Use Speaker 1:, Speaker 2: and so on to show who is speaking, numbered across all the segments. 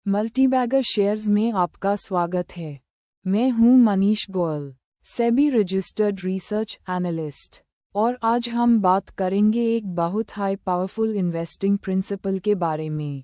Speaker 1: Multibagger shares में आपका स्वागत है। मैं हूं Manish Goyal, SEBI registered research analyst, और आज हम बात करेंगे एक बहुत हाई पावरफुल इन्वेस्टिंग प्रिंसिपल के बारे में,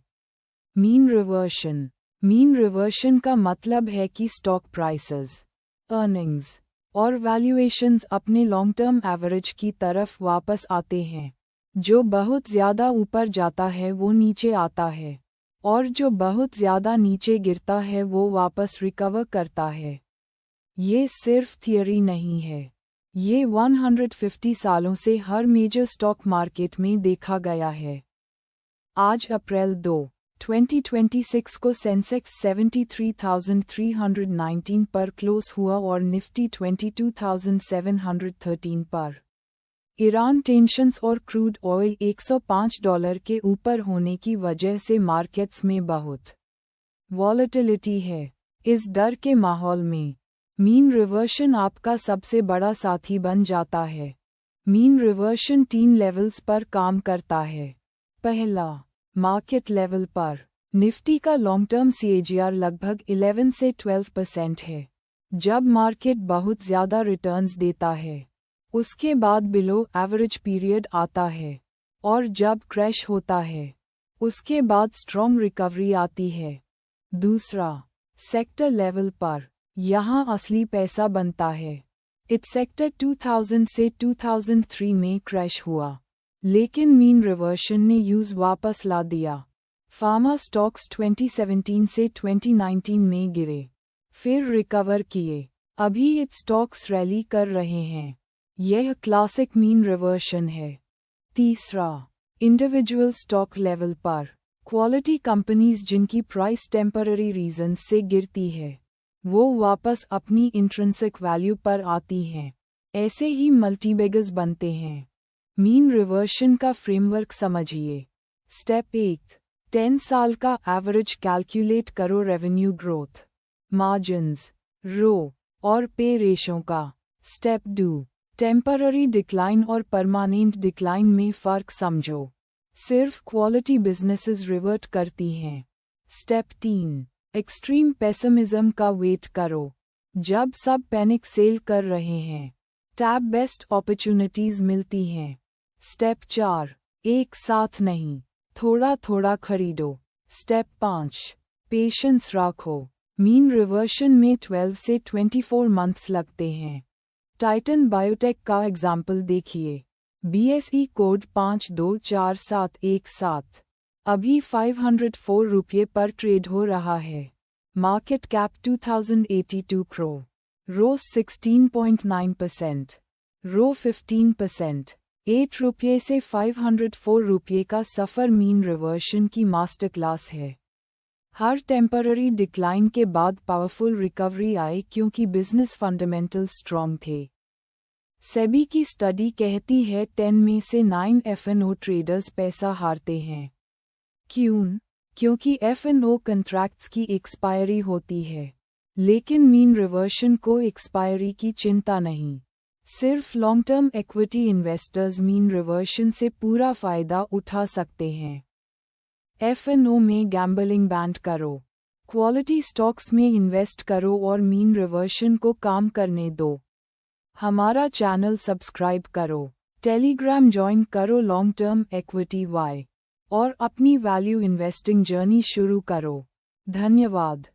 Speaker 1: मीन रिवर्शन। मीन रिवर्शन का मतलब है कि स्टॉक प्राइसेस, अर्निंग्स और वैल्यूएशंस अपने लॉन्ग टर्म एवरेज की तरफ वापस आते हैं। जो बहुत ज़्यादा ऊपर जाता है वो नीचे आता है, और जो बहुत ज़्यादा नीचे गिरता है वो वापस रिकवर करता है। ये सिर्फ थियरी नहीं है, ये 150 सालों से हर मेजर स्टॉक मार्केट में देखा गया है। आज अप्रैल 2, 2026 को सेंसेक्स 73,319 पर क्लोज हुआ और निफ्टी 22,713 पर। ईरान टेंशन्स और क्रूड ऑयल $105 के ऊपर होने की वजह से मार्केट्स में बहुत वॉलेटिलिटी है। इस डर के माहौल में मीन रिवर्शन आपका सबसे बड़ा साथी बन जाता है। मीन रिवर्शन 3 लेवल्स पर काम करता है। पहला, मार्केट लेवल पर निफ्टी का लॉन्ग टर्म CAGR लगभग 11 से 12% है। जब मार्केट बहुत ज़्यादा रिटर्न्स देता है, उसके बाद बिलो एवरेज पीरियड आता है, और जब क्रैश होता है, उसके बाद स्ट्रॉन्ग रिकवरी आती है। दूसरा, सेक्टर लेवल पर यहाँ असली पैसा बनता है। इस सेक्टर 2000 से 2003 में क्रैश हुआ, लेकिन मीन रिवर्शन ने यूज़ वापस ला दिया। फार्मा स्टॉक्स 2017 से 2019 में गिरे, फिर रिकवर किए। अभी ये स्टॉक्स रैली कर रहे हैं। यह क्लासिक मीन रिवर्शन है। तीसरा, इंडिविजुअल स्टॉक लेवल पर क्वालिटी कंपनीज जिनकी प्राइस टेम्पररी रीजंस से गिरती है, वो वापस अपनी इंट्रिंसिक वैल्यू पर आती हैं। ऐसे ही मल्टीबैगर्स बनते हैं। मीन रिवर्शन का फ्रेमवर्क समझिए। स्टेप 1, 10 साल का एवरेज कैलकुलेट करो रेवेन्यू ग्रोथ, मार्जिन्स, रो और पे रेशो का। स्टेप 2, टेम्पररी डिक्लाइन और परमानेंट डिक्लाइन में फ़र्क समझो। सिर्फ क्वालिटी बिजनेसेस रिवर्ट करती हैं। स्टेप 3, एक्सट्रीम पेसिमिज्म का वेट करो। जब सब पैनिक सेल कर रहे हैं, टैब बेस्ट अपॉर्चुनिटीज मिलती हैं। स्टेप 4, एक साथ नहीं, थोड़ा थोड़ा खरीदो। स्टेप 5, पेशेंस रखो। मीन रिवर्शन में 12 से 24 मंथ्स लगते हैं। टाइटन बायोटेक का एग्जाम्पल देखिए। BSE कोड 524717, अभी ₹504 पर ट्रेड हो रहा है। मार्केट कैप 2082 करोड़, रो 16.9%, रो 15%। ₹8 से ₹504 का सफ़र मीन रिवर्शन की मास्टर क्लास है। हर टेम्पररी डिक्लाइन के बाद पावरफुल रिकवरी आई क्योंकि बिजनेस फंडामेंटल स्ट्रॉन्ग थे। सेबी की स्टडी कहती है 10 में से 9 F&O ट्रेडर्स पैसा हारते हैं। क्यों? क्योंकि F&O कंट्रैक्ट्स की एक्सपायरी होती है, लेकिन मीन रिवर्शन को एक्सपायरी की चिंता नहीं। सिर्फ long term equity investors mean reversion से पूरा फ़ायदा उठा सकते हैं। F&O में गैम्बलिंग बैंड करो, क्वालिटी स्टॉक्स में इन्वेस्ट करो और मीन रिवर्शन को काम करने दो। हमारा चैनल सब्सक्राइब करो, टेलीग्राम ज्वाइन करो लॉन्ग टर्म इक्विटी वाई, और अपनी वैल्यू इन्वेस्टिंग जर्नी शुरू करो। धन्यवाद।